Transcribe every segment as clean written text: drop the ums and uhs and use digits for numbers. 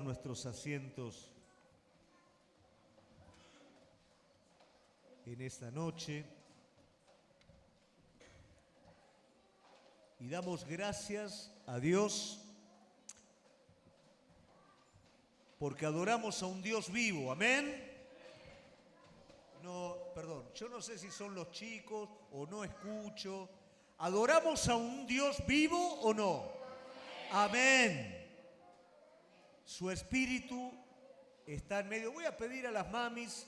nuestros asientos en esta noche y damos gracias a Dios porque adoramos a un Dios vivo, amén. No, perdón, yo no sé si son los chicos o no escucho. ¿Adoramos a un Dios vivo o no? Amén. Su espíritu está en medio. Voy a pedir a las mamis,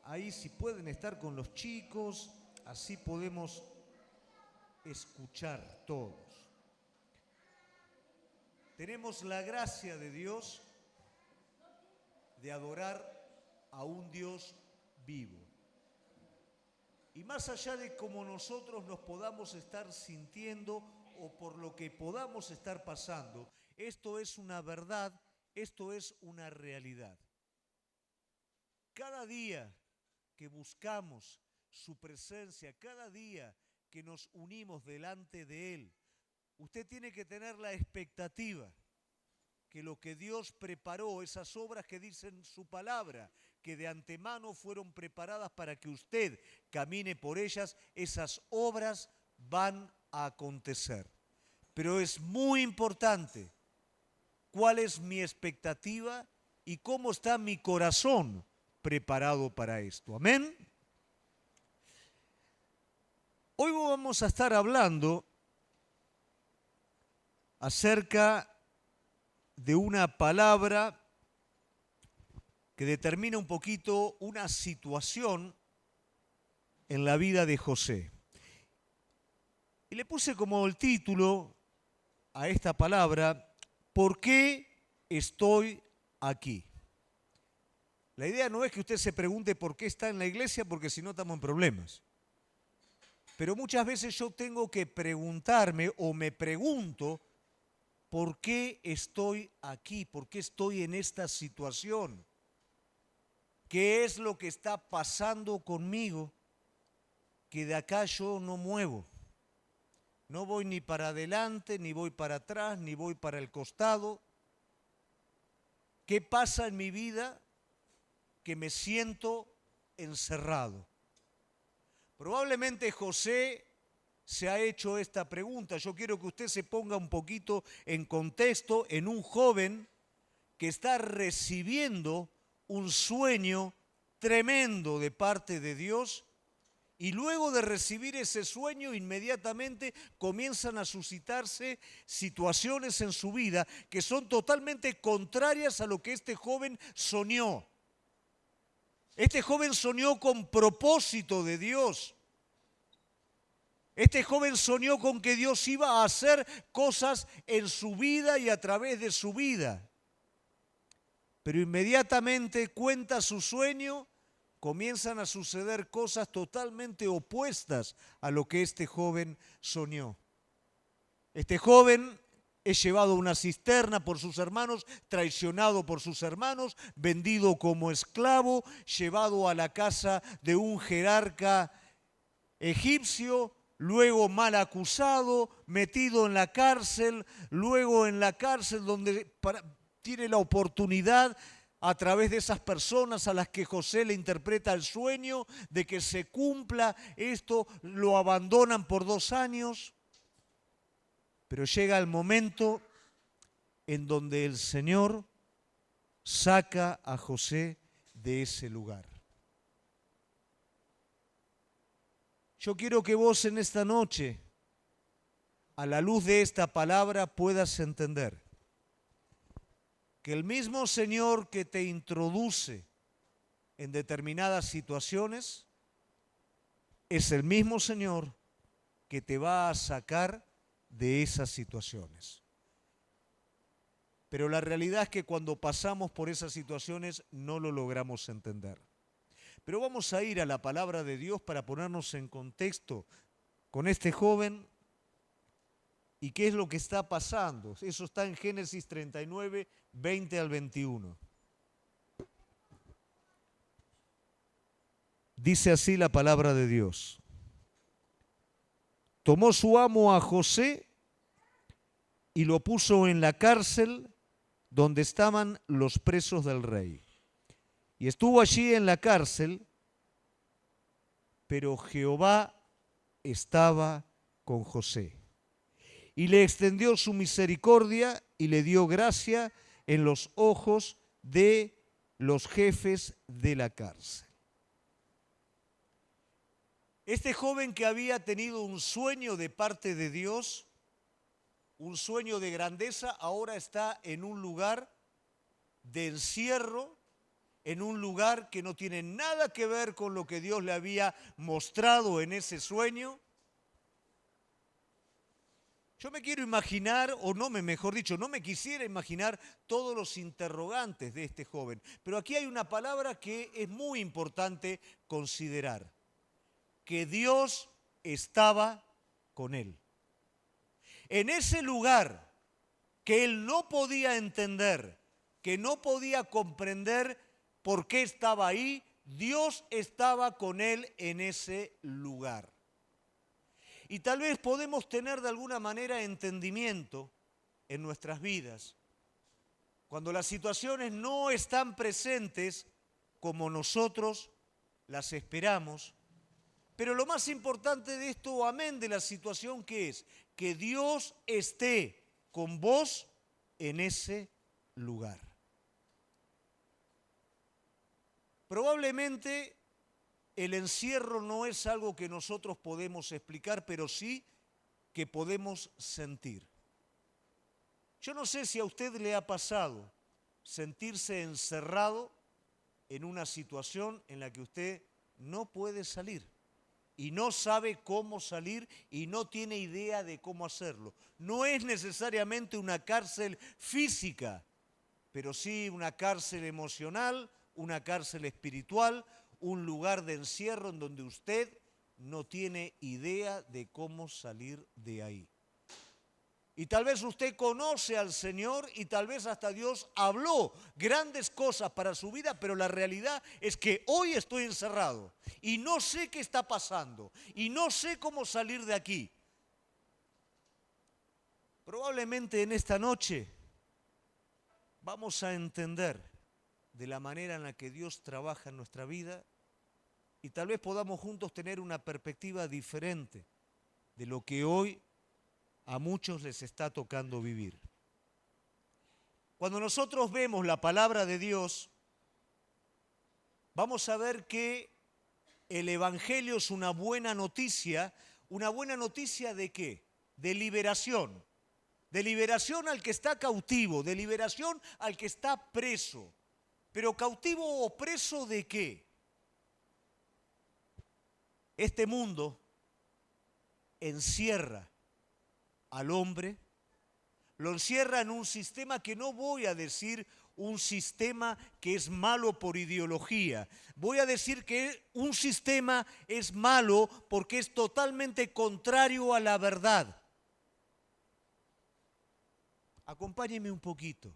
ahí si pueden estar con los chicos, así podemos escuchar todos. Tenemos la gracia de Dios de adorar a un Dios vivo. Y más allá de cómo nosotros nos podamos estar sintiendo o por lo que podamos estar pasando, esto es una verdad, esto es una realidad. Cada día que buscamos su presencia, cada día que nos unimos delante de Él, usted tiene que tener la expectativa que lo que Dios preparó, esas obras que dicen su palabra, que de antemano fueron preparadas para que usted camine por ellas, esas obras van a acontecer. Pero es muy importante cuál es mi expectativa y cómo está mi corazón preparado para esto. Amén. Hoy vamos a estar hablando acerca de una palabra que determina un poquito una situación en la vida de José. Y le puse como el título a esta palabra, ¿por qué estoy aquí? La idea no es que usted se pregunte por qué está en la iglesia, porque si no estamos en problemas. Pero muchas veces yo tengo que preguntarme o me pregunto, ¿por qué estoy aquí? ¿Por qué estoy en esta situación? ¿Qué es lo que está pasando conmigo que de acá yo no muevo? No voy ni para adelante, ni voy para atrás, ni voy para el costado. ¿Qué pasa en mi vida que me siento encerrado? Probablemente José se ha hecho esta pregunta. Yo quiero que usted se ponga un poquito en contexto en un joven que está recibiendo un sueño tremendo de parte de Dios y luego de recibir ese sueño inmediatamente comienzan a suscitarse situaciones en su vida que son totalmente contrarias a lo que este joven soñó. Este joven soñó con propósito de Dios. Este joven soñó con que Dios iba a hacer cosas en su vida y a través de su vida. Pero inmediatamente cuenta su sueño, comienzan a suceder cosas totalmente opuestas a lo que este joven soñó. Este joven es llevado a una cisterna por sus hermanos, traicionado por sus hermanos, vendido como esclavo, llevado a la casa de un jerarca egipcio, luego mal acusado, metido en la cárcel, luego en la cárcel donde tiene la oportunidad a través de esas personas a las que José le interpreta el sueño de que se cumpla esto, lo abandonan por 2 años. Pero llega el momento en donde el Señor saca a José de ese lugar. Yo quiero que vos en esta noche, a la luz de esta palabra, puedas entender que el mismo Señor que te introduce en determinadas situaciones es el mismo Señor que te va a sacar de esas situaciones. Pero la realidad es que cuando pasamos por esas situaciones no lo logramos entender. Pero vamos a ir a la palabra de Dios para ponernos en contexto con este joven y qué es lo que está pasando. Eso está en Génesis 39, 20 al 21. Dice así la palabra de Dios. Tomó su amo a José y lo puso en la cárcel donde estaban los presos del rey. Y estuvo allí en la cárcel, pero Jehová estaba con José. Y le extendió su misericordia y le dio gracia en los ojos de los jefes de la cárcel. Este joven que había tenido un sueño de parte de Dios, un sueño de grandeza, ahora está en un lugar de encierro, en un lugar que no tiene nada que ver con lo que Dios le había mostrado en ese sueño. Yo me quiero imaginar, mejor dicho, no me quisiera imaginar todos los interrogantes de este joven. Pero aquí hay una palabra que es muy importante considerar: que Dios estaba con él. En ese lugar que él no podía entender, que no podía comprender por qué estaba ahí, Dios estaba con él en ese lugar. Y tal vez podemos tener de alguna manera entendimiento en nuestras vidas cuando las situaciones no están presentes como nosotros las esperamos. Pero lo más importante de esto, amén, de la situación, ¿qué es? Que Dios esté con vos en ese lugar. Probablemente el encierro no es algo que nosotros podemos explicar, pero sí que podemos sentir. Yo no sé si a usted le ha pasado sentirse encerrado en una situación en la que usted no puede salir y no sabe cómo salir y no tiene idea de cómo hacerlo. No es necesariamente una cárcel física, pero sí una cárcel emocional, una cárcel espiritual, un lugar de encierro en donde usted no tiene idea de cómo salir de ahí. Y tal vez usted conoce al Señor y tal vez hasta Dios habló grandes cosas para su vida, pero la realidad es que hoy estoy encerrado y no sé qué está pasando y no sé cómo salir de aquí. Probablemente en esta noche vamos a entender de la manera en la que Dios trabaja en nuestra vida y tal vez podamos juntos tener una perspectiva diferente de lo que hoy a muchos les está tocando vivir. Cuando nosotros vemos la palabra de Dios, vamos a ver que el Evangelio es una buena noticia ¿de qué? De liberación al que está cautivo, de liberación al que está preso. Pero cautivo o preso ¿de qué? Este mundo encierra al hombre, lo encierra en un sistema que no voy a decir un sistema que es malo por ideología. Voy a decir que un sistema es malo porque es totalmente contrario a la verdad. Acompáñenme un poquito.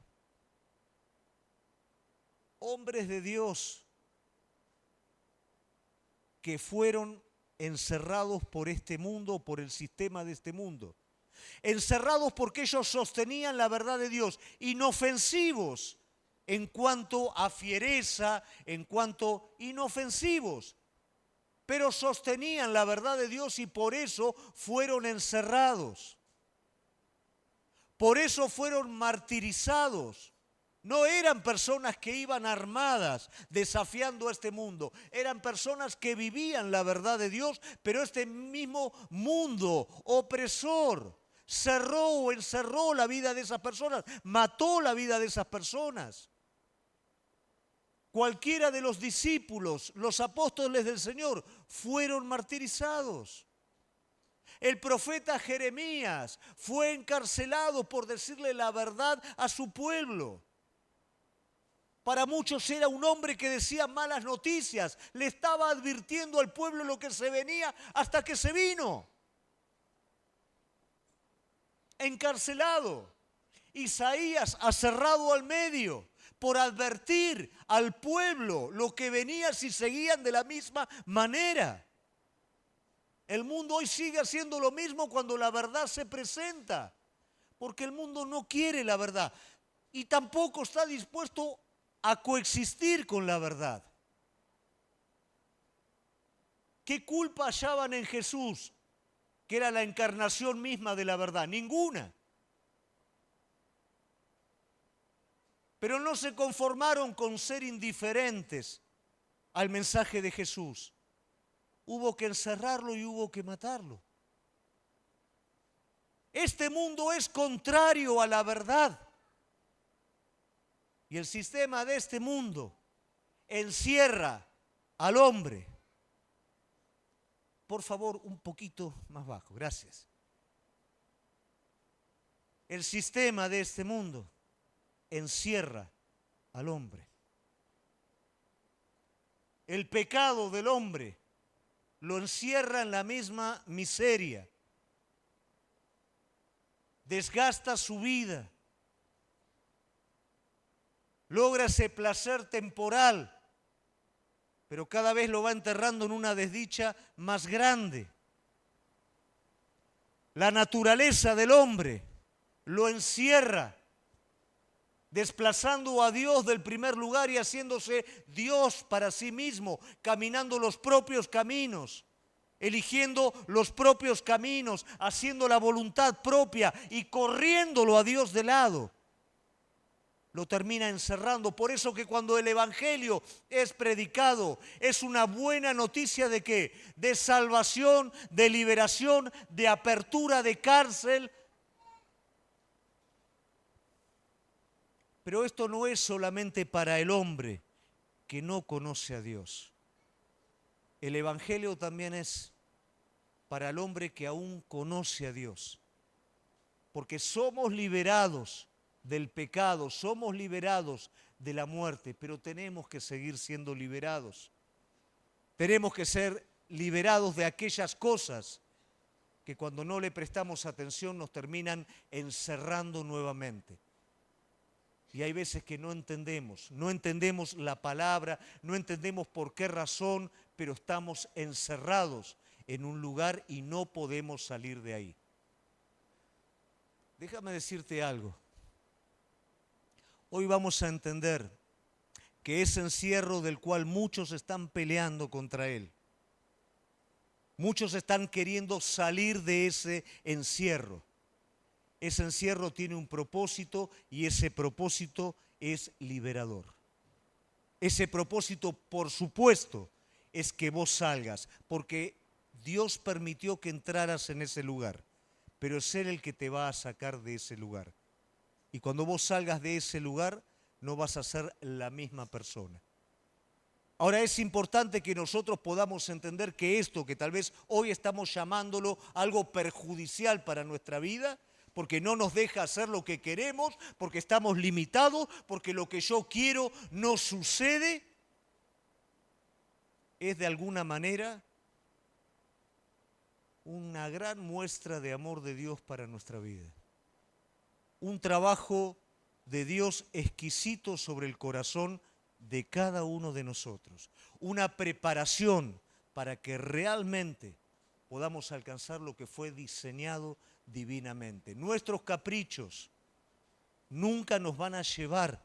Hombres de Dios que fueron encerrados por este mundo, por el sistema de este mundo. Encerrados porque ellos sostenían la verdad de Dios, inofensivos en cuanto a fiereza, en cuanto inofensivos, pero sostenían la verdad de Dios y por eso fueron encerrados. Por eso fueron martirizados. No eran personas que iban armadas desafiando a este mundo. Eran personas que vivían la verdad de Dios, pero este mismo mundo opresor cerró o encerró la vida de esas personas, mató la vida de esas personas. Cualquiera de los discípulos, los apóstoles del Señor, fueron martirizados. El profeta Jeremías fue encarcelado por decirle la verdad a su pueblo. Para muchos era un hombre que decía malas noticias, le estaba advirtiendo al pueblo lo que se venía hasta que se vino. Encarcelado. Isaías aserrado al medio por advertir al pueblo lo que venía si seguían de la misma manera. El mundo hoy sigue haciendo lo mismo cuando la verdad se presenta, porque el mundo no quiere la verdad. y tampoco está dispuesto a coexistir con la verdad. ¿Qué culpa hallaban en Jesús, que era la encarnación misma de la verdad? Ninguna. Pero no se conformaron con ser indiferentes al mensaje de Jesús. Hubo que encerrarlo y hubo que matarlo. Este mundo es contrario a la verdad. Y el sistema de este mundo encierra al hombre. Por favor, un poquito más bajo, gracias. El sistema de este mundo encierra al hombre. El pecado del hombre lo encierra en la misma miseria. Desgasta su vida. Logra ese placer temporal, pero cada vez lo va enterrando en una desdicha más grande. La naturaleza del hombre lo encierra, desplazando a Dios del primer lugar y haciéndose Dios para sí mismo, caminando los propios caminos, eligiendo los propios caminos, haciendo la voluntad propia y corriéndolo a Dios de lado. Lo termina encerrando. Por eso que cuando el Evangelio es predicado, es una buena noticia ¿de qué? De salvación, de liberación, de apertura de cárcel. Pero esto no es solamente para el hombre que no conoce a Dios. El Evangelio también es para el hombre que aún conoce a Dios. Porque somos liberados del pecado, somos liberados de la muerte, pero tenemos que seguir siendo liberados. Tenemos que ser liberados de aquellas cosas que cuando no le prestamos atención nos terminan encerrando nuevamente. Y hay veces que no entendemos la palabra, no entendemos por qué razón, pero estamos encerrados en un lugar y no podemos salir de ahí. Déjame decirte algo. Hoy vamos a entender que ese encierro del cual muchos están peleando contra él, muchos están queriendo salir de ese encierro. Ese encierro tiene un propósito y ese propósito es liberador. Ese propósito, por supuesto, es que vos salgas, porque Dios permitió que entraras en ese lugar, pero es Él el que te va a sacar de ese lugar. Y cuando vos salgas de ese lugar, no vas a ser la misma persona. Ahora es importante que nosotros podamos entender que esto, que tal vez hoy estamos llamándolo algo perjudicial para nuestra vida, porque no nos deja hacer lo que queremos, porque estamos limitados, porque lo que yo quiero no sucede, es de alguna manera una gran muestra de amor de Dios para nuestra vida. Un trabajo de Dios exquisito sobre el corazón de cada uno de nosotros. Una preparación para que realmente podamos alcanzar lo que fue diseñado divinamente. Nuestros caprichos nunca nos van a llevar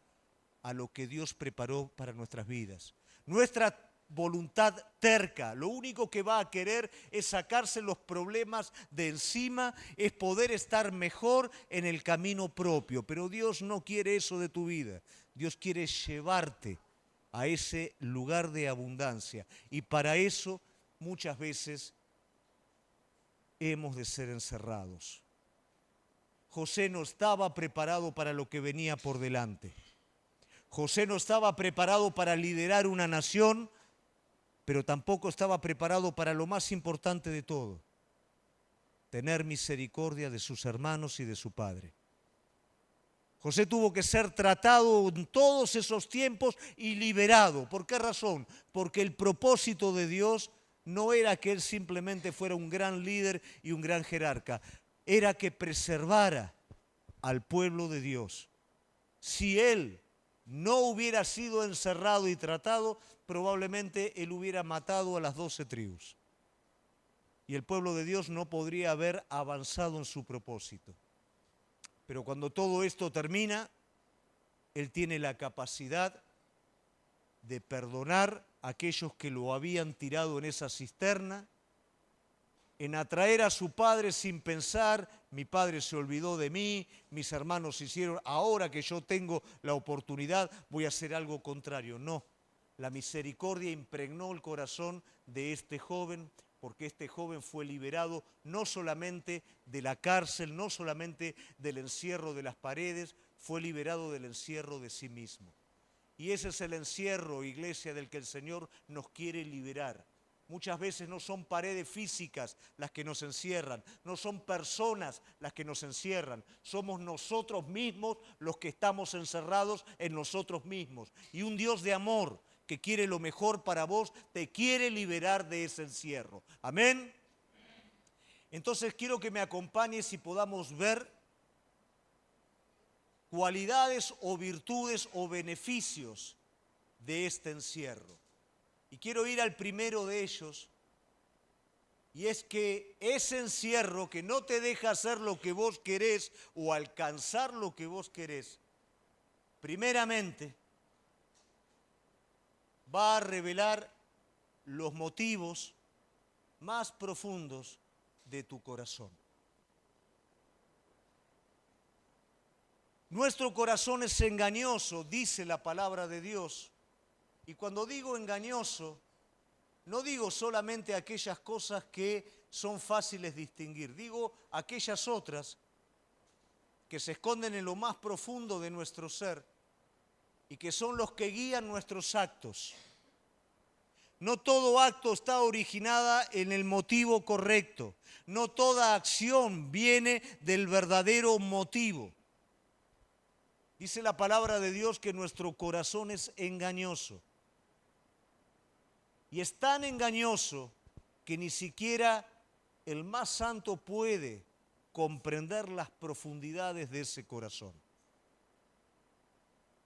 a lo que Dios preparó para nuestras vidas. Nuestra voluntad terca, lo único que va a querer es sacarse los problemas de encima, es poder estar mejor en el camino propio. Pero Dios no quiere eso de tu vida. Dios quiere llevarte a ese lugar de abundancia. Y para eso muchas veces hemos de ser encerrados. José no estaba preparado para lo que venía por delante. José no estaba preparado para liderar una nación, pero tampoco estaba preparado para lo más importante de todo, tener misericordia de sus hermanos y de su padre. José tuvo que ser tratado en todos esos tiempos y liberado. ¿Por qué razón? Porque el propósito de Dios no era que él simplemente fuera un gran líder y un gran jerarca, era que preservara al pueblo de Dios. Si él no hubiera sido encerrado y tratado, probablemente él hubiera matado a las 12 tribus. Y el pueblo de Dios no podría haber avanzado en su propósito. Pero cuando todo esto termina, Él tiene la capacidad de perdonar a aquellos que lo habían tirado en esa cisterna, en atraer a su padre sin pensar, mi padre se olvidó de mí, mis hermanos hicieron, ahora que yo tengo la oportunidad voy a hacer algo contrario. No, la misericordia impregnó el corazón de este joven, porque este joven fue liberado no solamente de la cárcel, no solamente del encierro de las paredes, fue liberado del encierro de sí mismo. Y ese es el encierro, iglesia, del que el Señor nos quiere liberar. Muchas veces no son paredes físicas las que nos encierran, no son personas las que nos encierran, somos nosotros mismos los que estamos encerrados en nosotros mismos. Y un Dios de amor que quiere lo mejor para vos, te quiere liberar de ese encierro. Amén. Entonces quiero que me acompañes y podamos ver cualidades o virtudes o beneficios de este encierro. Y quiero ir al primero de ellos, y es que ese encierro que no te deja hacer lo que vos querés o alcanzar lo que vos querés, primeramente va a revelar los motivos más profundos de tu corazón. Nuestro corazón es engañoso, dice la palabra de Dios. Y cuando digo engañoso, no digo solamente aquellas cosas que son fáciles de distinguir, digo aquellas otras que se esconden en lo más profundo de nuestro ser y que son los que guían nuestros actos. No todo acto está originada en el motivo correcto, no toda acción viene del verdadero motivo. Dice la palabra de Dios que nuestro corazón es engañoso. Y es tan engañoso que ni siquiera el más santo puede comprender las profundidades de ese corazón.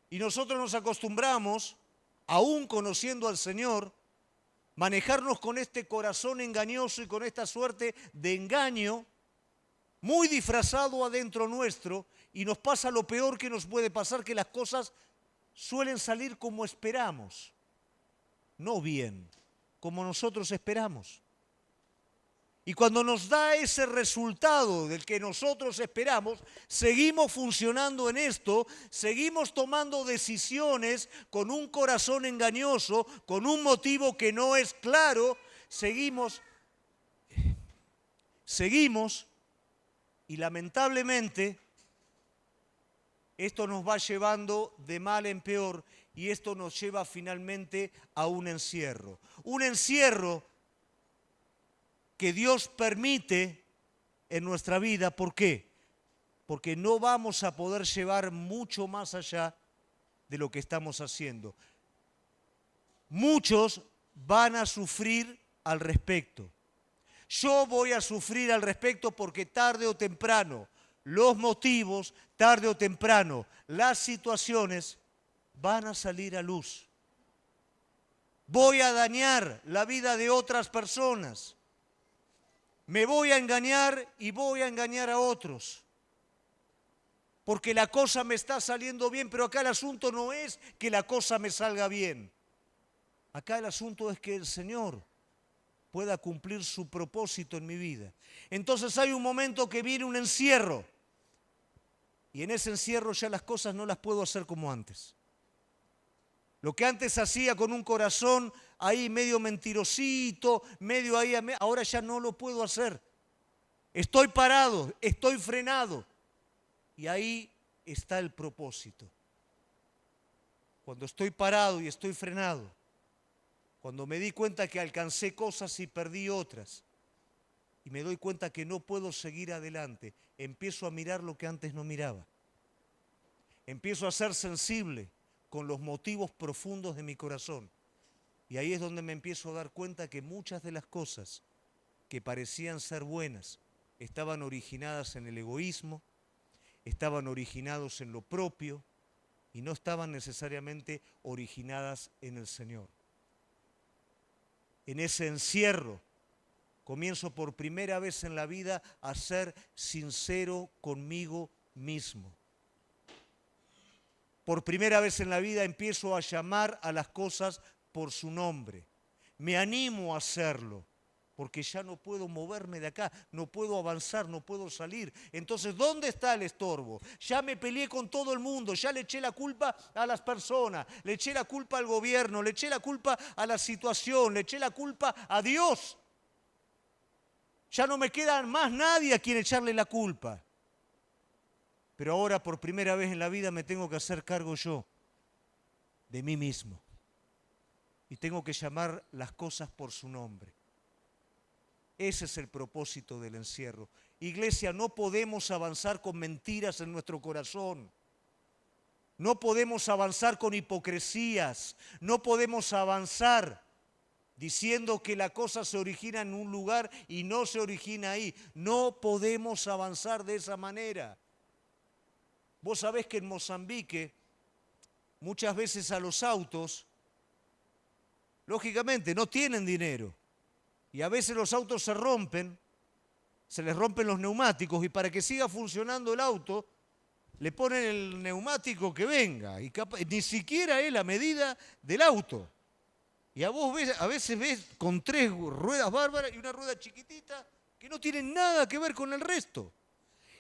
Y nosotros nos acostumbramos, aún conociendo al Señor, manejarnos con este corazón engañoso y con esta suerte de engaño muy disfrazado adentro nuestro, y nos pasa lo peor que nos puede pasar, que las cosas suelen salir como esperamos, no bien, como nosotros esperamos. Y cuando nos da ese resultado del que nosotros esperamos, seguimos funcionando en esto, seguimos tomando decisiones con un corazón engañoso, con un motivo que no es claro, seguimos y lamentablemente esto nos va llevando de mal en peor y esto nos lleva finalmente a un encierro. Un encierro que Dios permite en nuestra vida. ¿Por qué? Porque no vamos a poder llevar mucho más allá de lo que estamos haciendo. Muchos van a sufrir al respecto. Yo voy a sufrir al respecto porque tarde o temprano los motivos, tarde o temprano las situaciones van a salir a luz. Voy a dañar la vida de otras personas. Me voy a engañar y voy a engañar a otros. Porque la cosa me está saliendo bien, pero acá el asunto no es que la cosa me salga bien. Acá el asunto es que el Señor pueda cumplir su propósito en mi vida. Entonces hay un momento que viene un encierro. Y en ese encierro ya las cosas no las puedo hacer como antes. Lo que antes hacía con un corazón ahí medio mentirosito, medio ahí, ahora ya no lo puedo hacer. Estoy parado, estoy frenado. Y ahí está el propósito. Cuando estoy parado y estoy frenado, cuando me di cuenta que alcancé cosas y perdí otras, y me doy cuenta que no puedo seguir adelante, empiezo a mirar lo que antes no miraba. Empiezo a ser sensible con los motivos profundos de mi corazón. Y ahí es donde me empiezo a dar cuenta que muchas de las cosas que parecían ser buenas estaban originadas en el egoísmo, estaban originados en lo propio y no estaban necesariamente originadas en el Señor. En ese encierro comienzo por primera vez en la vida a ser sincero conmigo mismo. Por primera vez en la vida empiezo a llamar a las cosas por su nombre. Me animo a hacerlo, porque ya no puedo moverme de acá, no puedo avanzar, no puedo salir. Entonces, ¿dónde está el estorbo? Ya me peleé con todo el mundo, ya le eché la culpa a las personas, le eché la culpa al gobierno, le eché la culpa a la situación, le eché la culpa a Dios. Ya no me queda más nadie a quien echarle la culpa. Pero ahora por primera vez en la vida me tengo que hacer cargo yo de mí mismo. Y tengo que llamar las cosas por su nombre. Ese es el propósito del encierro. Iglesia, no podemos avanzar con mentiras en nuestro corazón. No podemos avanzar con hipocresías. No podemos avanzar diciendo que la cosa se origina en un lugar y no se origina ahí. No podemos avanzar de esa manera. Vos sabés que en Mozambique muchas veces a los autos, lógicamente, no tienen dinero. Y a veces los autos se rompen, se les rompen los neumáticos y para que siga funcionando el auto, le ponen el neumático que venga. Y ni siquiera es la medida del auto. Y a veces ves con 3 ruedas bárbaras y una rueda chiquitita que no tienen nada que ver con el resto.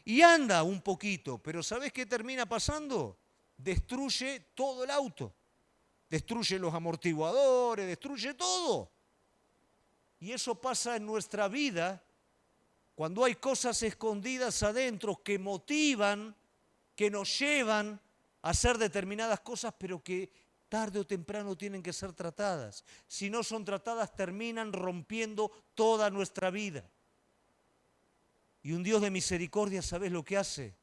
Y anda un poquito, pero ¿sabés qué termina pasando? Destruye todo el auto. Destruye los amortiguadores, destruye todo. Y eso pasa en nuestra vida cuando hay cosas escondidas adentro que motivan, que nos llevan a hacer determinadas cosas, pero que tarde o temprano tienen que ser tratadas. Si no son tratadas, terminan rompiendo toda nuestra vida. Y un Dios de misericordia, ¿sabés lo que hace?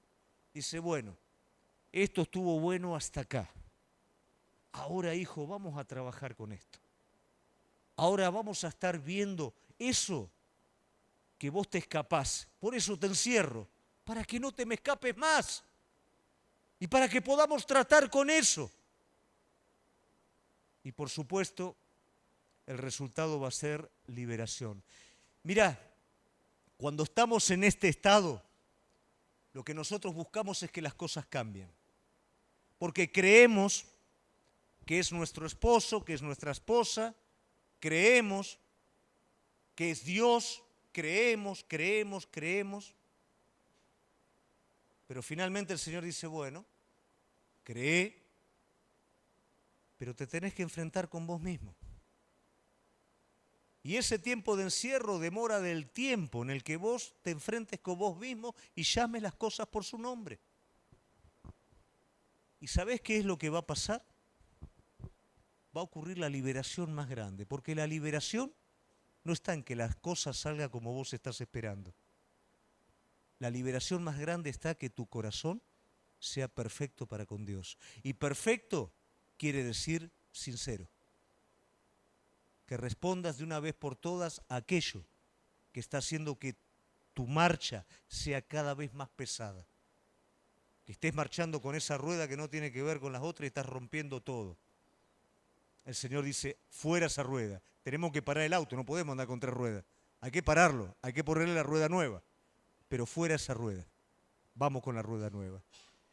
Dice, bueno, esto estuvo bueno hasta acá. Ahora, hijo, vamos a trabajar con esto. Ahora vamos a estar viendo eso que vos te escapás. Por eso te encierro, para que no te me escapes más. Y para que podamos tratar con eso. Y por supuesto, el resultado va a ser liberación. Mirá, cuando estamos en este estado, lo que nosotros buscamos es que las cosas cambien. Porque creemos que es nuestro esposo, que es nuestra esposa, creemos que es Dios, creemos. Pero finalmente el Señor dice, bueno, cree, pero te tenés que enfrentar con vos mismo. Y ese tiempo de encierro demora del tiempo en el que vos te enfrentes con vos mismo y llames las cosas por su nombre. ¿Y sabés qué es lo que va a pasar? Va a ocurrir la liberación más grande, porque la liberación no está en que las cosas salgan como vos estás esperando. La liberación más grande está que tu corazón sea perfecto para con Dios. Y perfecto quiere decir sincero. Que respondas de una vez por todas a aquello que está haciendo que tu marcha sea cada vez más pesada. Que estés marchando con esa rueda que no tiene que ver con las otras y estás rompiendo todo. El Señor dice, fuera esa rueda. Tenemos que parar el auto, no podemos andar con 3 ruedas. Hay que pararlo, hay que ponerle la rueda nueva. Pero fuera esa rueda. Vamos con la rueda nueva.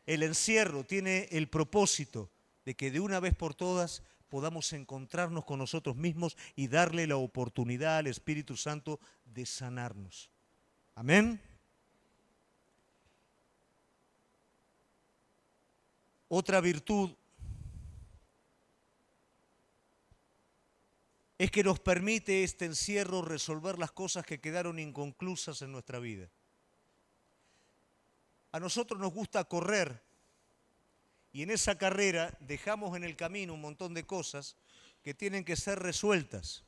El encierro tiene el propósito de que de una vez por todas podamos encontrarnos con nosotros mismos y darle la oportunidad al Espíritu Santo de sanarnos. Amén. Otra virtud es que nos permite este encierro resolver las cosas que quedaron inconclusas en nuestra vida. A nosotros nos gusta correr y en esa carrera dejamos en el camino un montón de cosas que tienen que ser resueltas.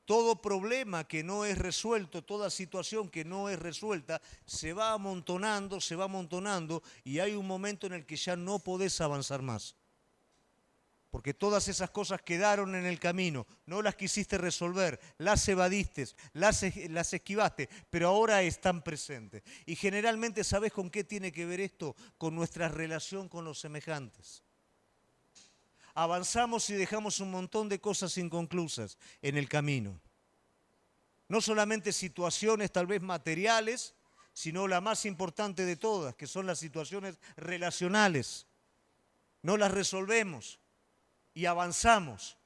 Todo problema que no es resuelto, toda situación que no es resuelta, se va amontonando y hay un momento en el que ya no podés avanzar más. Porque todas esas cosas quedaron en el camino, no las quisiste resolver, las evadiste, las esquivaste, pero ahora están presentes. Y generalmente, ¿sabés con qué tiene que ver esto? Con nuestra relación con los semejantes. Avanzamos y dejamos un montón de cosas inconclusas en el camino. No solamente situaciones tal vez materiales, sino la más importante de todas, que son las situaciones relacionales. no las resolvemos y avanzamos,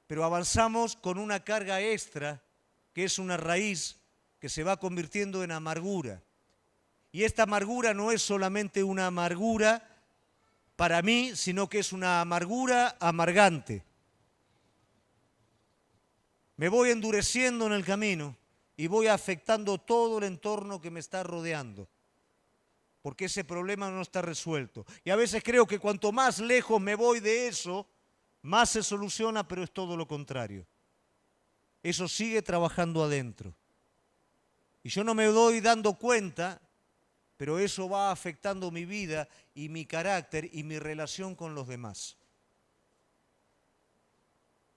pero avanzamos con una carga extra que es una raíz que se va convirtiendo en amargura. Y esta amargura no es solamente una amargura para mí, sino que es una amargura amargante. Me voy endureciendo en el camino y voy afectando todo el entorno que me está rodeando, porque ese problema no está resuelto. Y a veces creo que cuanto más lejos me voy de eso, más se soluciona, pero es todo lo contrario. Eso sigue trabajando adentro. Y yo no me doy dando cuenta, pero eso va afectando mi vida y mi carácter y mi relación con los demás.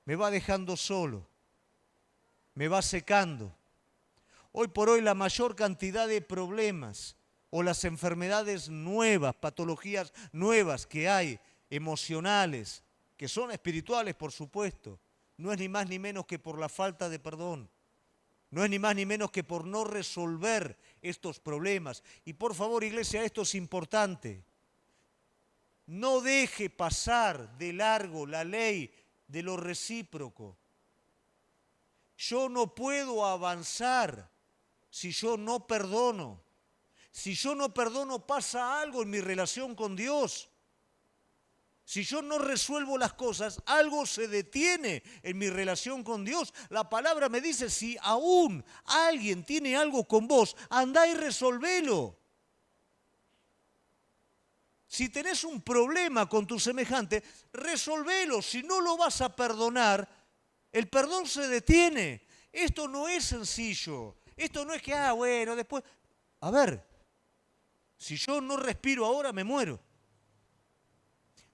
Me va dejando solo, me va secando. Hoy por hoy la mayor cantidad de problemas o las enfermedades nuevas, patologías nuevas que hay, emocionales, que son espirituales por supuesto, no es ni más ni menos que por la falta de perdón. No es ni más ni menos que por no resolver estos problemas. Y por favor, iglesia, esto es importante. No deje pasar de largo la ley de lo recíproco. Yo no puedo avanzar si yo no perdono. Si yo no perdono, pasa algo en mi relación con Dios. Si yo no resuelvo las cosas, algo se detiene en mi relación con Dios. La palabra me dice, si aún alguien tiene algo con vos, andá y resolvelo. Si tenés un problema con tu semejante, resolvelo. Si no lo vas a perdonar, el perdón se detiene. Esto no es sencillo. Esto no es que, bueno, después... A ver, si yo no respiro ahora, me muero.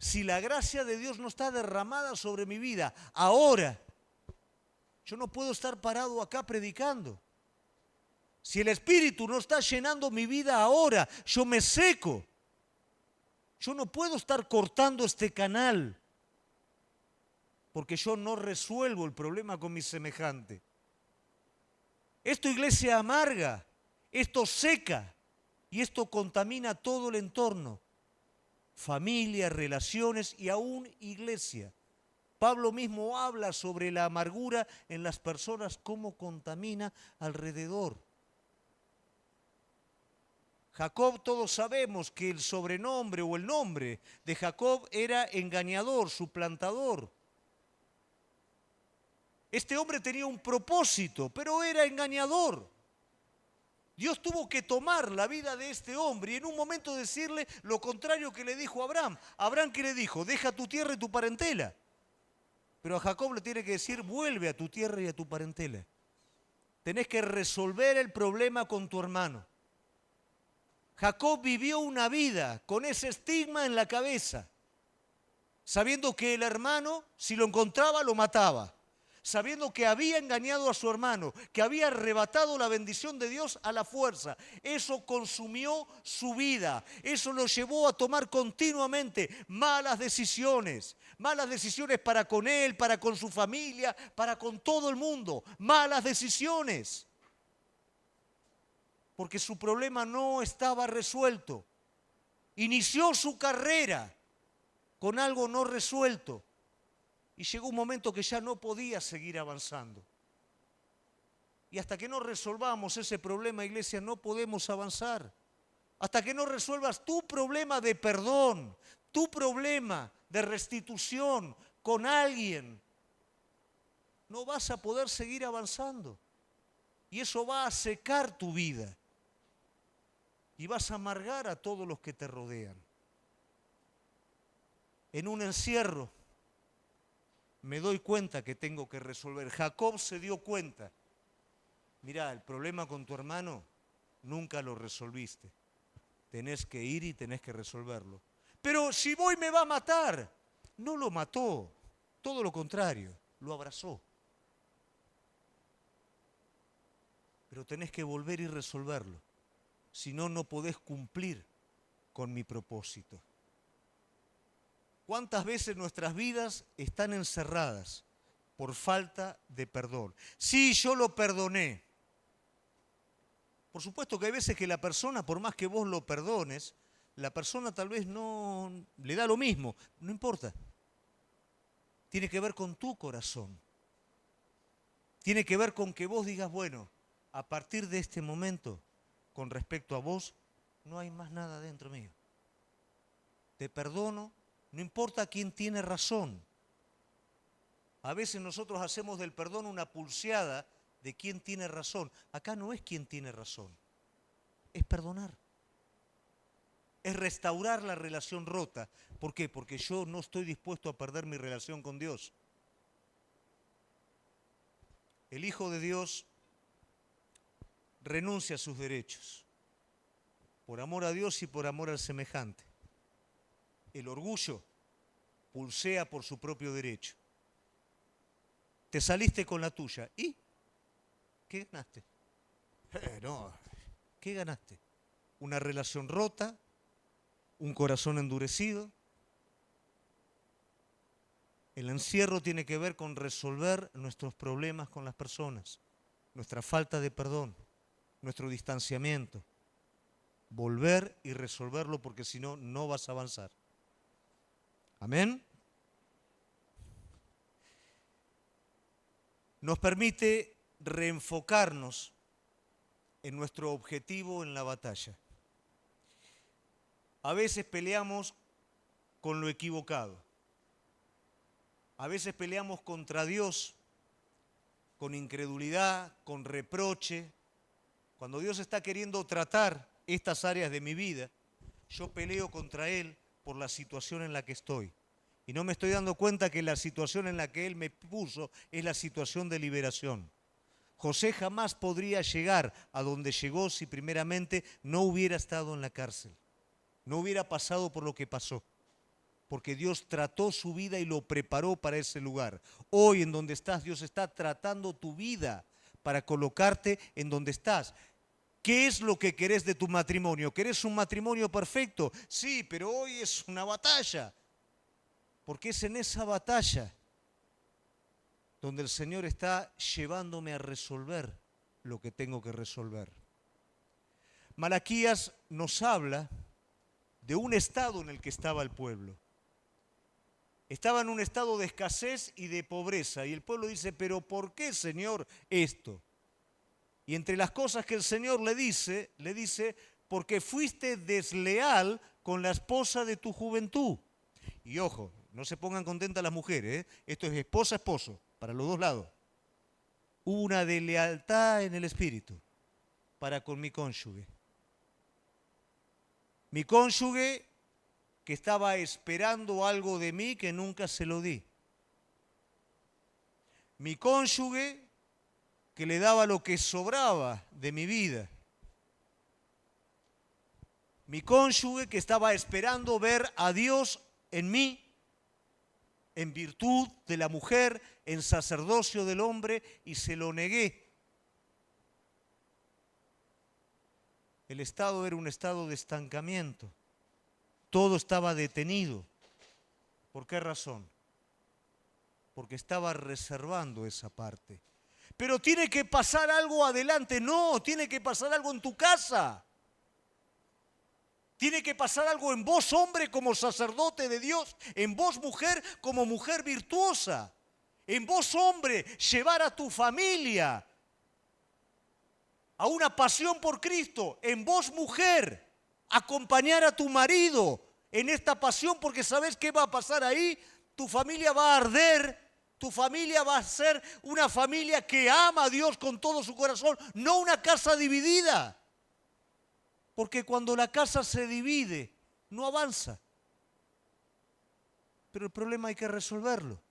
Si la gracia de Dios no está derramada sobre mi vida ahora, yo no puedo estar parado acá predicando. Si el Espíritu no está llenando mi vida ahora, yo me seco. Yo no puedo estar cortando este canal porque yo no resuelvo el problema con mi semejante. Esto, iglesia, amarga, esto seca y esto contamina todo el entorno. Familia, relaciones y aún iglesia. Pablo mismo habla sobre la amargura en las personas, cómo contamina alrededor. Jacob, todos sabemos que el sobrenombre o el nombre de Jacob era engañador, suplantador. Este hombre tenía un propósito, pero era engañador. Dios tuvo que tomar la vida de este hombre y en un momento decirle lo contrario que le dijo a Abraham. Abraham, ¿qué le dijo? Deja tu tierra y tu parentela. Pero a Jacob le tiene que decir, vuelve a tu tierra y a tu parentela. Tenés que resolver el problema con tu hermano. Jacob vivió una vida con ese estigma en la cabeza, sabiendo que el hermano, si lo encontraba, lo mataba. Sabiendo que había engañado a su hermano, que había arrebatado la bendición de Dios a la fuerza. Eso consumió su vida. Eso lo llevó a tomar continuamente malas decisiones para con él, para con su familia, para con todo el mundo. Malas decisiones. Porque su problema no estaba resuelto. Inició su carrera con algo no resuelto. Y llegó un momento que ya no podía seguir avanzando. Y hasta que no resolvamos ese problema, iglesia, no podemos avanzar. Hasta que no resuelvas tu problema de perdón, tu problema de restitución con alguien, no vas a poder seguir avanzando. Y eso va a secar tu vida. Y vas a amargar a todos los que te rodean. En un encierro, me doy cuenta que tengo que resolver. Jacob se dio cuenta. Mirá, el problema con tu hermano nunca lo resolviste. Tenés que ir y tenés que resolverlo. Pero si voy me va a matar. No lo mató, todo lo contrario, lo abrazó. Pero tenés que volver y resolverlo. Si no, no podés cumplir con mi propósito. ¿Cuántas veces nuestras vidas están encerradas por falta de perdón? Sí, yo lo perdoné. Por supuesto que hay veces que la persona, por más que vos lo perdones, la persona tal vez no le da lo mismo, no importa. Tiene que ver con tu corazón. Tiene que ver con que vos digas, bueno, a partir de este momento, con respecto a vos, no hay más nada dentro mío. Te perdono, no importa quién tiene razón. A veces nosotros hacemos del perdón una pulseada de quién tiene razón. Acá no es quién tiene razón, es perdonar. Es restaurar la relación rota. ¿Por qué? Porque yo no estoy dispuesto a perder mi relación con Dios. El Hijo de Dios renuncia a sus derechos, por amor a Dios y por amor al semejante. El orgullo pulsea por su propio derecho. Te saliste con la tuya. ¿Y qué ganaste? No, ¿qué ganaste? Una relación rota, un corazón endurecido. El encierro tiene que ver con resolver nuestros problemas con las personas, nuestra falta de perdón, nuestro distanciamiento. Volver y resolverlo porque si no, no vas a avanzar. Amén. Nos permite reenfocarnos en nuestro objetivo en la batalla. A veces peleamos con lo equivocado. A veces peleamos contra Dios con incredulidad, con reproche. Cuando Dios está queriendo tratar estas áreas de mi vida, yo peleo contra Él por la situación en la que estoy. Y no me estoy dando cuenta que la situación en la que Él me puso es la situación de liberación. José jamás podría llegar a donde llegó si primeramente no hubiera estado en la cárcel, no hubiera pasado por lo que pasó, porque Dios trató su vida y lo preparó para ese lugar. Hoy en donde estás, Dios está tratando tu vida para colocarte en donde estás. ¿Qué es lo que querés de tu matrimonio? ¿Querés un matrimonio perfecto? Sí, pero hoy es una batalla, porque es en esa batalla donde el Señor está llevándome a resolver lo que tengo que resolver. Malaquías nos habla de un estado en el que estaba el pueblo. Estaba en un estado de escasez y de pobreza. Y el pueblo dice, pero ¿por qué, Señor, esto? Y entre las cosas que el Señor le dice, porque fuiste desleal con la esposa de tu juventud. Y ojo, no se pongan contentas las mujeres, ¿eh? Esto es esposa-esposo, para los dos lados. Hubo una deslealtad en el espíritu para con mi cónyuge. Mi cónyuge que estaba esperando algo de mí que nunca se lo di. Mi cónyuge que le daba lo que sobraba de mi vida. Mi cónyuge que estaba esperando ver a Dios en mí, en virtud de la mujer, en sacerdocio del hombre, y se lo negué. El estado era un estado de estancamiento. Todo estaba detenido. ¿Por qué razón? Porque estaba reservando esa parte. Pero tiene que pasar algo adelante. No, tiene que pasar algo en tu casa. Tiene que pasar algo en vos, hombre, como sacerdote de Dios. En vos, mujer, como mujer virtuosa. En vos, hombre, llevar a tu familia a una pasión por Cristo. En vos, mujer, acompañar a tu marido en esta pasión, porque ¿sabes qué va a pasar ahí? Tu familia va a arder, tu familia va a ser una familia que ama a Dios con todo su corazón, no una casa dividida. Porque cuando la casa se divide, no avanza. Pero el problema hay que resolverlo.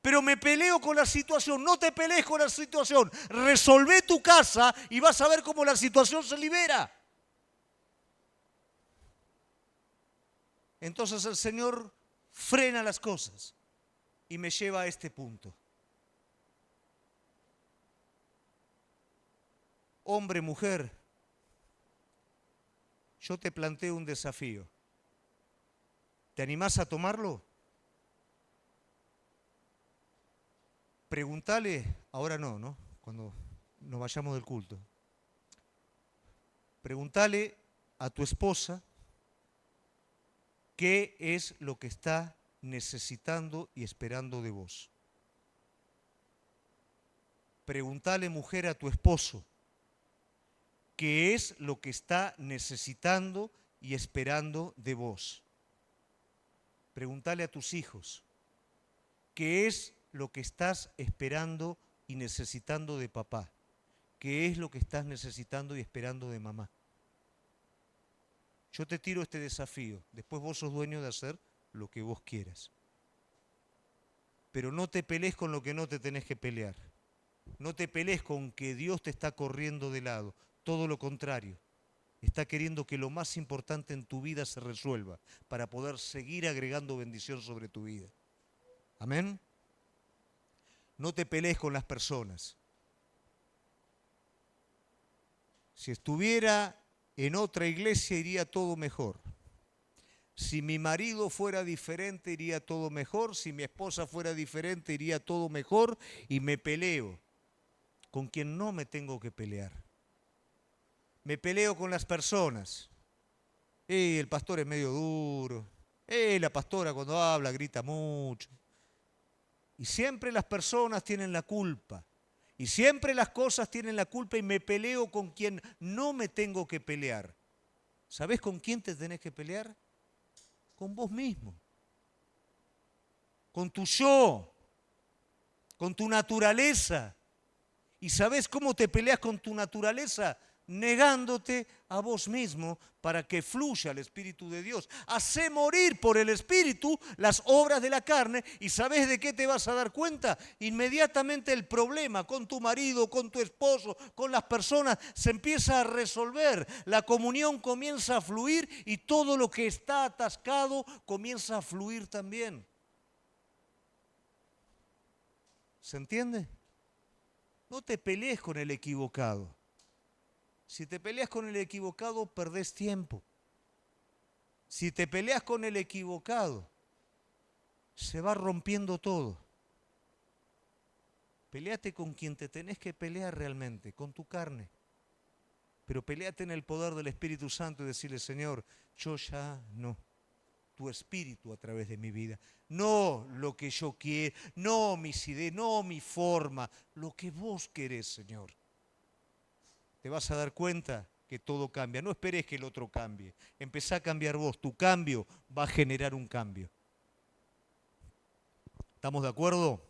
Pero me peleo con la situación. No te pelees con la situación. Resolvé tu casa y vas a ver cómo la situación se libera. Entonces el Señor frena las cosas y me lleva a este punto. Hombre, mujer, yo te planteo un desafío. ¿Te animás a tomarlo? Preguntale, ahora no, cuando nos vayamos del culto. Preguntale a tu esposa ¿Qué es lo que está necesitando y esperando de vos? Preguntale, mujer, a tu esposo, ¿qué es lo que está necesitando y esperando de vos? Preguntale a tus hijos, ¿qué es lo que estás esperando y necesitando de papá? ¿Qué es lo que estás necesitando y esperando de mamá? Yo te tiro este desafío, después vos sos dueño de hacer lo que vos quieras. Pero no te pelees con lo que no te tenés que pelear. No te pelees con que Dios te está corriendo de lado. Todo lo contrario. Está queriendo que lo más importante en tu vida se resuelva para poder seguir agregando bendición sobre tu vida. Amén. No te pelees con las personas. Si estuviera en otra iglesia iría todo mejor. Si mi marido fuera diferente iría todo mejor. Si mi esposa fuera diferente iría todo mejor. Y me peleo con quien no me tengo que pelear. Me peleo con las personas. El pastor es medio duro. La pastora cuando habla grita mucho. Y siempre las personas tienen la culpa. Y siempre las cosas tienen la culpa y me peleo con quien no me tengo que pelear. ¿Sabés con quién te tenés que pelear? Con vos mismo. Con tu yo. Con tu naturaleza. ¿Y sabés cómo te peleas con tu naturaleza? Negándote a vos mismo para que fluya el Espíritu de Dios. Hacé morir por el Espíritu las obras de la carne y ¿sabés de qué te vas a dar cuenta? Inmediatamente el problema con tu marido, con tu esposo, con las personas se empieza a resolver. La comunión comienza a fluir y todo lo que está atascado comienza a fluir también. ¿Se entiende? No te pelees con el equivocado. Si te peleas con el equivocado, perdés tiempo. Si te peleas con el equivocado, se va rompiendo todo. Peleate con quien te tenés que pelear realmente, con tu carne. Pero peleate en el poder del Espíritu Santo y decirle, Señor, yo ya no. Tu Espíritu a través de mi vida. No lo que yo quiero, no mis ideas, no mi forma, lo que vos querés, Señor. Te vas a dar cuenta que todo cambia. No esperes que el otro cambie. Empezá a cambiar vos. Tu cambio va a generar un cambio. ¿Estamos de acuerdo?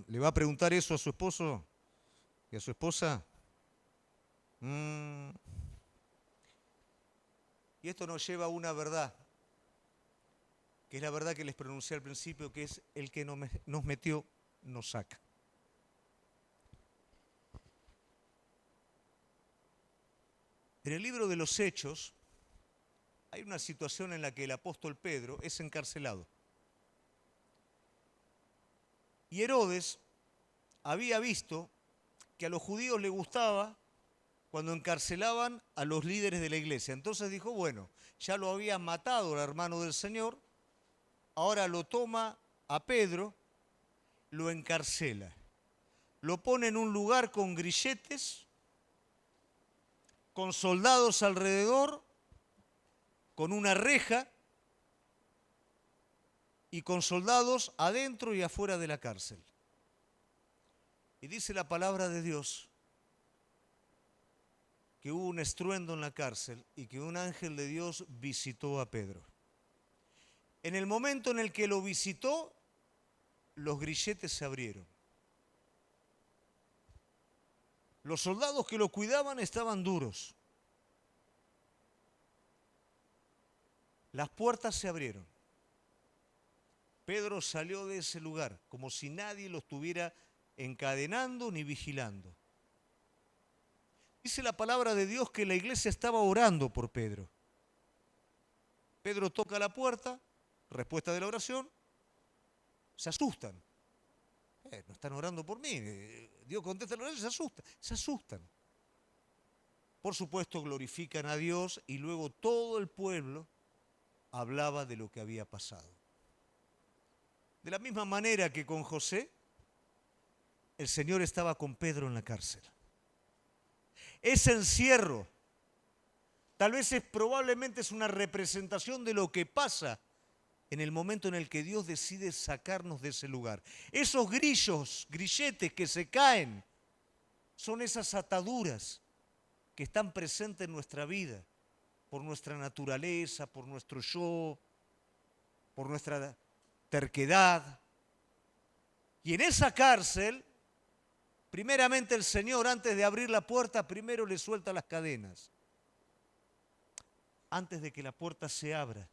¿Le va a preguntar eso a su esposo y a su esposa? Y esto nos lleva a una verdad, que es la verdad que les pronuncié al principio, que es el que nos metió, nos saca. En el libro de los Hechos hay una situación en la que el apóstol Pedro es encarcelado. Y Herodes había visto que a los judíos les gustaba cuando encarcelaban a los líderes de la iglesia. Entonces dijo, bueno, ya lo había matado el hermano del Señor, ahora lo toma a Pedro, lo encarcela, lo pone en un lugar con grilletes, con soldados alrededor, con una reja y con soldados adentro y afuera de la cárcel. Y dice la palabra de Dios que hubo un estruendo en la cárcel y que un ángel de Dios visitó a Pedro. En el momento en el que lo visitó, los grilletes se abrieron. Los soldados que lo cuidaban estaban duros. Las puertas se abrieron. Pedro salió de ese lugar como si nadie lo estuviera encadenando ni vigilando. Dice la palabra de Dios que la iglesia estaba orando por Pedro. Pedro toca la puerta, respuesta de la oración, se asustan. No están orando por mí, Dios contesta la oración, se asustan. Por supuesto glorifican a Dios y luego todo el pueblo hablaba de lo que había pasado. De la misma manera que con José, el Señor estaba con Pedro en la cárcel. Ese encierro Tal vez probablemente es una representación de lo que pasa en el momento en el que Dios decide sacarnos de ese lugar. Esos grilletes que se caen, son esas ataduras que están presentes en nuestra vida, por nuestra naturaleza, por nuestro yo, por nuestra terquedad. Y en esa cárcel, primeramente el Señor, antes de abrir la puerta, primero le suelta las cadenas. Antes de que la puerta se abra,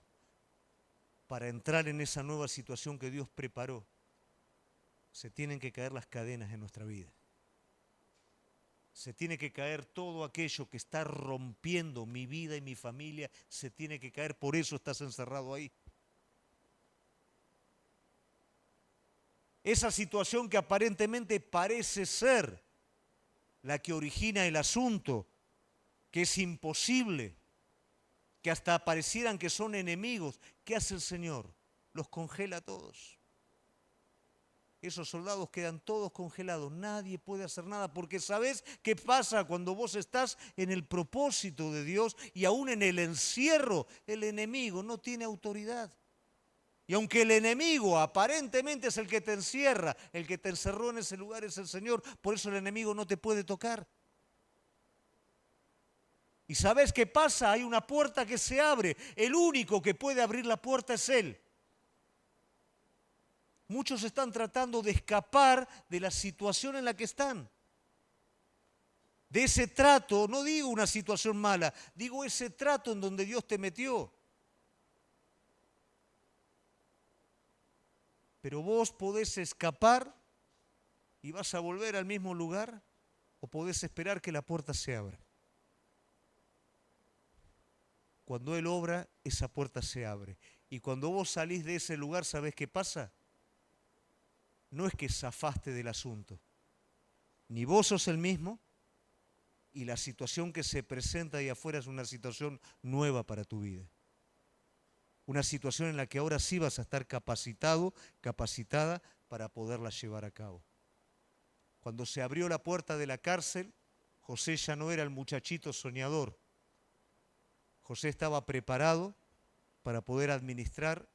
para entrar en esa nueva situación que Dios preparó, se tienen que caer las cadenas en nuestra vida. Se tiene que caer todo aquello que está rompiendo mi vida y mi familia, se tiene que caer, por eso estás encerrado ahí. Esa situación que aparentemente parece ser la que origina el asunto, que es imposible, que hasta parecieran que son enemigos, ¿qué hace el Señor? Los congela a todos. Esos soldados quedan todos congelados, nadie puede hacer nada, porque ¿sabes qué pasa cuando vos estás en el propósito de Dios y aún en el encierro? El enemigo no tiene autoridad. Y aunque el enemigo aparentemente es el que te encierra, el que te encerró en ese lugar es el Señor, por eso el enemigo no te puede tocar. ¿Y sabes qué pasa? Hay una puerta que se abre, el único que puede abrir la puerta es Él. Muchos están tratando de escapar de la situación en la que están. De ese trato, no digo una situación mala, digo ese trato en donde Dios te metió. Pero vos podés escapar y vas a volver al mismo lugar o podés esperar que la puerta se abra. Cuando Él obra, esa puerta se abre. Y cuando vos salís de ese lugar, ¿sabés qué pasa? No es que zafaste del asunto. Ni vos sos el mismo y la situación que se presenta ahí afuera es una situación nueva para tu vida. Una situación en la que ahora sí vas a estar capacitado, capacitada para poderla llevar a cabo. Cuando se abrió la puerta de la cárcel, José ya no era el muchachito soñador. José estaba preparado para poder administrar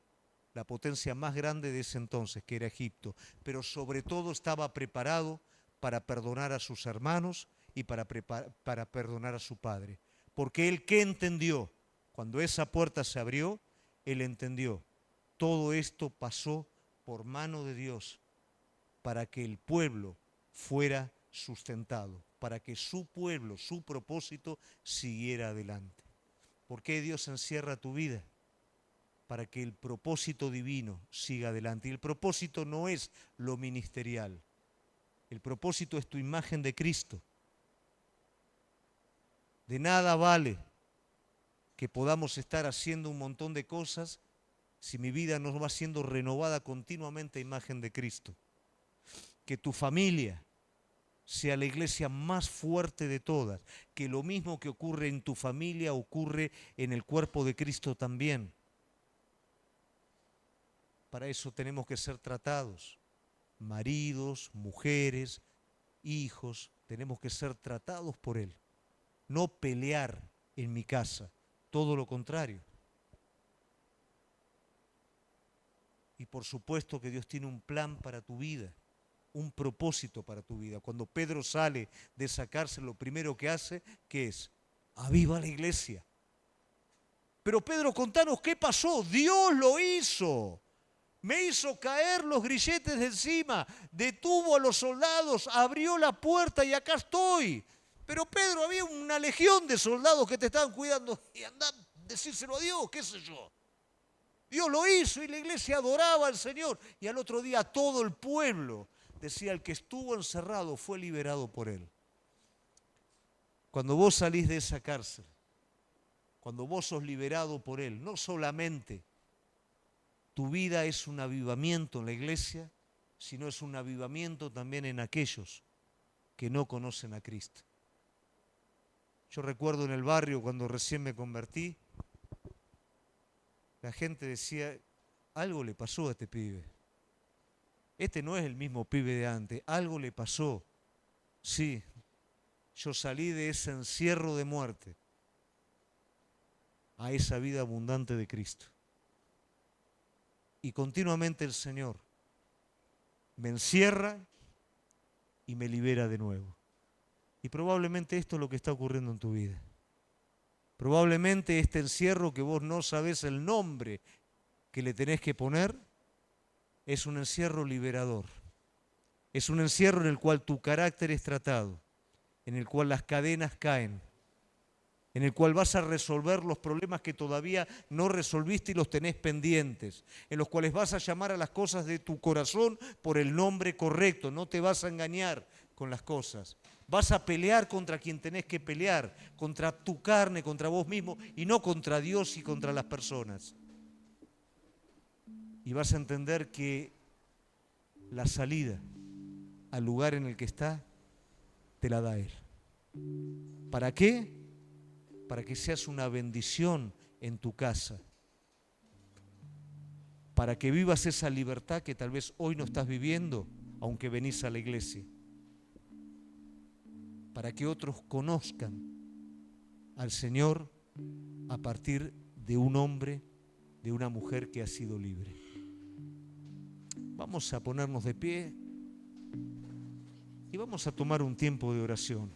la potencia más grande de ese entonces, que era Egipto, pero sobre todo estaba preparado para perdonar a sus hermanos y para perdonar a su padre. Porque él, ¿qué entendió? Cuando esa puerta se abrió, él entendió, todo esto pasó por mano de Dios para que el pueblo fuera sustentado, para que su pueblo, su propósito siguiera adelante. ¿Por qué Dios encierra tu vida? Para que el propósito divino siga adelante. Y el propósito no es lo ministerial. El propósito es tu imagen de Cristo. De nada vale que podamos estar haciendo un montón de cosas si mi vida no va siendo renovada continuamente a imagen de Cristo. Que tu familia sea la iglesia más fuerte de todas. Que lo mismo que ocurre en tu familia ocurre en el cuerpo de Cristo también. Para eso tenemos que ser tratados. Maridos, mujeres, hijos, tenemos que ser tratados por Él. No pelear en mi casa, todo lo contrario. Y por supuesto que Dios tiene un plan para tu vida, un propósito para tu vida. Cuando Pedro sale de esa cárcel, lo primero que hace, ¿qué es? Aviva la iglesia. Pero Pedro, contanos qué pasó. Dios lo hizo. Me hizo caer los grilletes de encima, detuvo a los soldados, abrió la puerta y acá estoy. Pero Pedro, había una legión de soldados que te estaban cuidando. Y andá a decírselo a Dios, qué sé yo. Dios lo hizo y la iglesia adoraba al Señor. Y al otro día todo el pueblo decía, el que estuvo encerrado fue liberado por Él. Cuando vos salís de esa cárcel, cuando vos sos liberado por Él, no solamente tu vida es un avivamiento en la iglesia, sino es un avivamiento también en aquellos que no conocen a Cristo. Yo recuerdo en el barrio cuando recién me convertí, la gente decía, algo le pasó a este pibe. Este no es el mismo pibe de antes, algo le pasó. Sí, yo salí de ese encierro de muerte a esa vida abundante de Cristo. Y continuamente el Señor me encierra y me libera de nuevo. Y probablemente esto es lo que está ocurriendo en tu vida. Probablemente este encierro que vos no sabés el nombre que le tenés que poner, es un encierro liberador. Es un encierro en el cual tu carácter es tratado, en el cual las cadenas caen, en el cual vas a resolver los problemas que todavía no resolviste y los tenés pendientes, en los cuales vas a llamar a las cosas de tu corazón por el nombre correcto, no te vas a engañar con las cosas. Vas a pelear contra quien tenés que pelear, contra tu carne, contra vos mismo, y no contra Dios y contra las personas. Y vas a entender que la salida al lugar en el que está, te la da Él. ¿Para qué? Para que seas una bendición en tu casa. Para que vivas esa libertad que tal vez hoy no estás viviendo, aunque venís a la iglesia. Para que otros conozcan al Señor a partir de un hombre, de una mujer que ha sido libre. Vamos a ponernos de pie y vamos a tomar un tiempo de oración.